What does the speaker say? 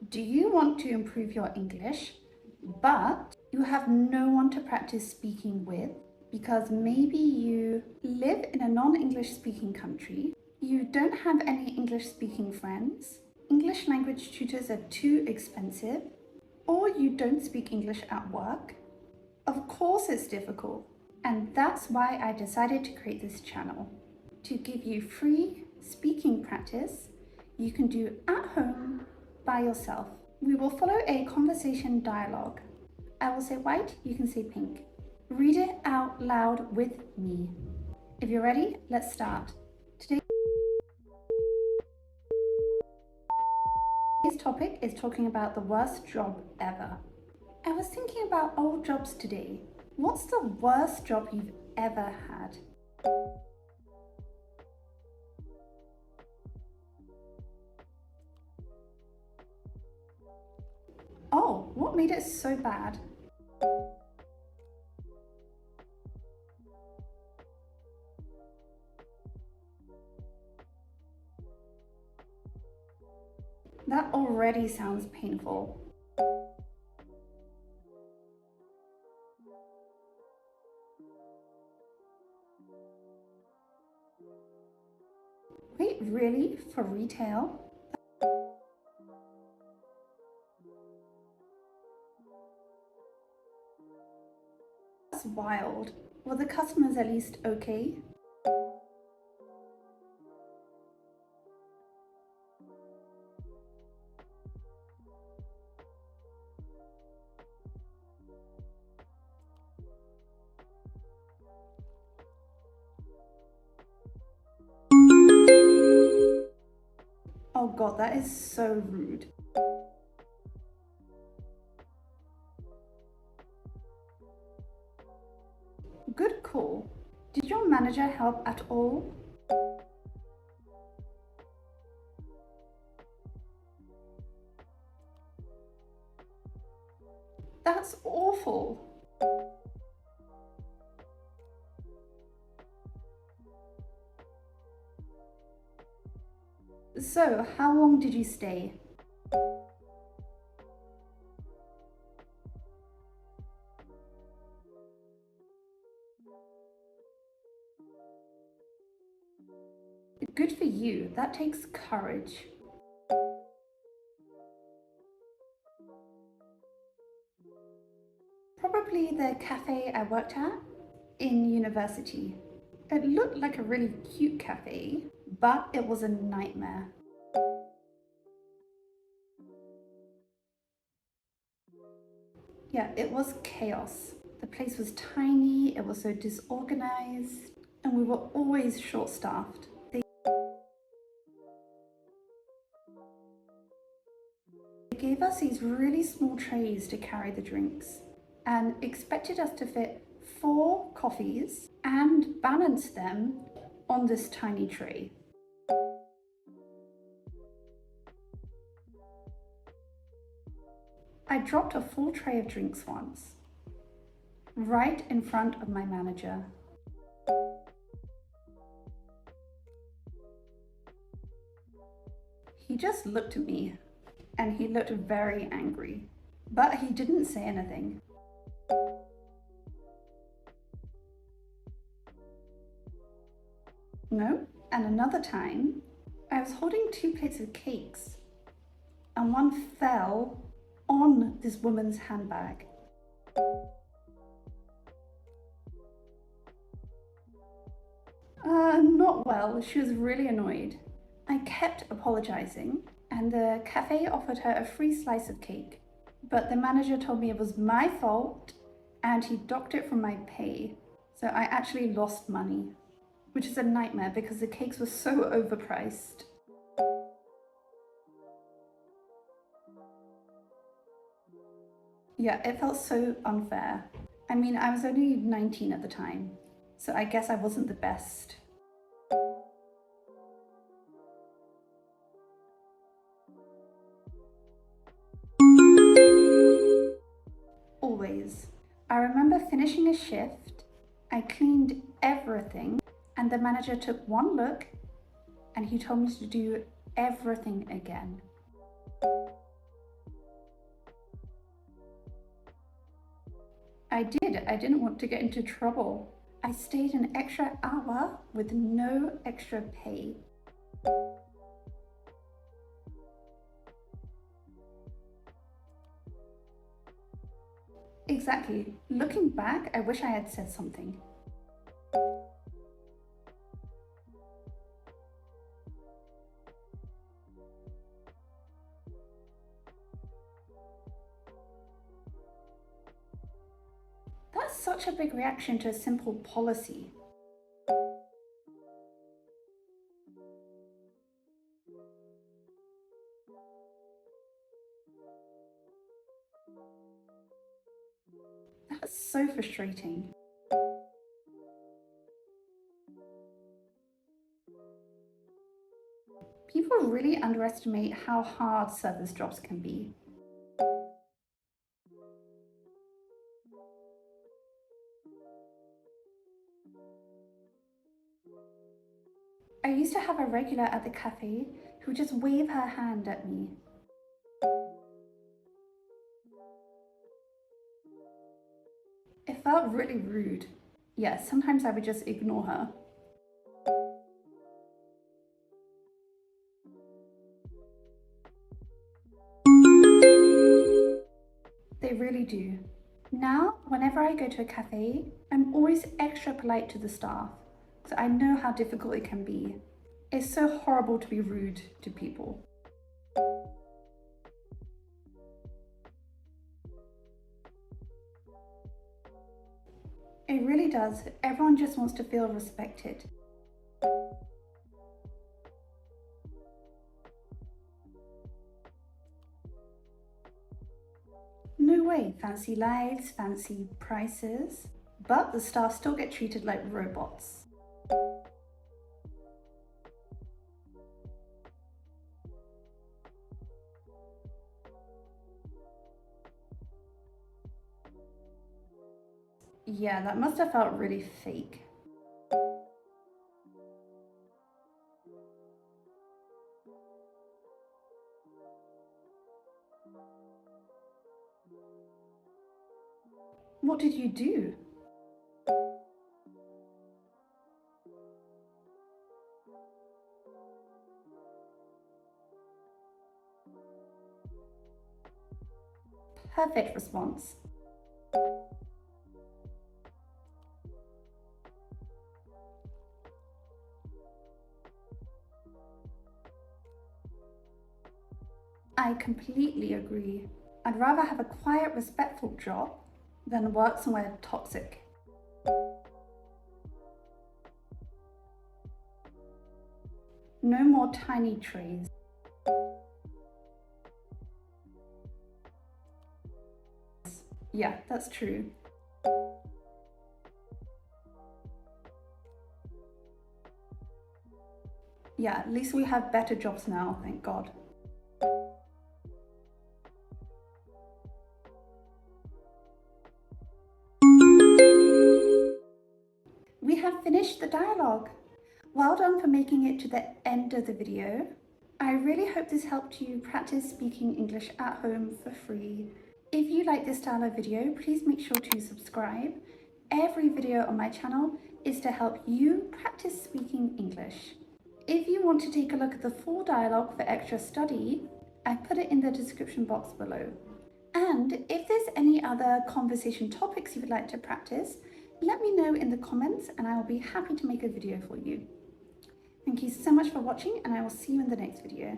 Do you want to improve your English, but you have no one to practice speaking with because maybe you live in a non-English speaking country, you don't have any English speaking friends, English language tutors are too expensive, or you don't speak English at work? Of course it's difficult, and that's why I decided to create this channel, to give you free speaking practice you can do at home by yourself. We will follow a conversation dialogue. I will say white, you can say pink. Read it out loud with me. If you're ready, let's start. Today's topic is talking about the worst job ever. I was thinking about old jobs today. What's the worst job you've ever had? Oh, what made it so bad? That already sounds painful. Wait, really? For retail? That's wild. Were the customers at least okay? Oh god, that is so rude. Good call. Did your manager help at all? That's awful. So, how long did you stay? Good for you. That takes courage. Probably the cafe I worked at in university. It looked like a really cute cafe, but it was a nightmare. Yeah, it was chaos. The place was tiny, it was so disorganized, and we were always short-staffed. They gave us these really small trays to carry the drinks and expected us to fit 4 coffees and balance them on this tiny tray. I dropped a full tray of drinks once, right in front of my manager. He just looked at me and he looked very angry, but he didn't say anything. No, and another time, I was holding 2 plates of cakes and one fell on this woman's handbag. Not well, she was really annoyed. I kept apologizing and the cafe offered her a free slice of cake, but the manager told me it was my fault and he docked it from my pay, so I actually lost money, which is a nightmare because the cakes were so overpriced. Yeah, it felt so unfair. I mean, I was only 19 at the time, so I guess I wasn't the best. Always. I remember finishing a shift, I cleaned everything, and the manager took one look and he told me to do everything again. I did. I didn't want to get into trouble. I stayed an extra hour with no extra pay. Exactly. Looking back, I wish I had said something. That's such a big reaction to a simple policy. That's so frustrating. People really underestimate how hard service jobs can be. I used to have a regular at the cafe who would just wave her hand at me. It felt really rude. Yeah, sometimes I would just ignore her. They really do. Now, whenever I go to a cafe, I'm always extra polite to the staff because I know how difficult it can be. It's so horrible to be rude to people. It really does. Everyone just wants to feel respected. No way, fancy lights, fancy prices, but the staff still get treated like robots. Yeah, that must have felt really fake. What did you do? Perfect response. I completely agree. I'd rather have a quiet, respectful job than work somewhere toxic. No more tiny trays. Yeah, that's true. Yeah, at least we have better jobs now, thank God. We have finished the dialogue. Well done for making it to the end of the video. I really hope this helped you practice speaking English at home for free. If you like this style of video, please make sure to subscribe. Every video on my channel is to help you practice speaking English. If you want to take a look at the full dialogue for extra study, I put it in the description box below. And if there's any other conversation topics you would like to practice, let me know in the comments and I will be happy to make a video for you. Thank you so much for watching and I will see you in the next video.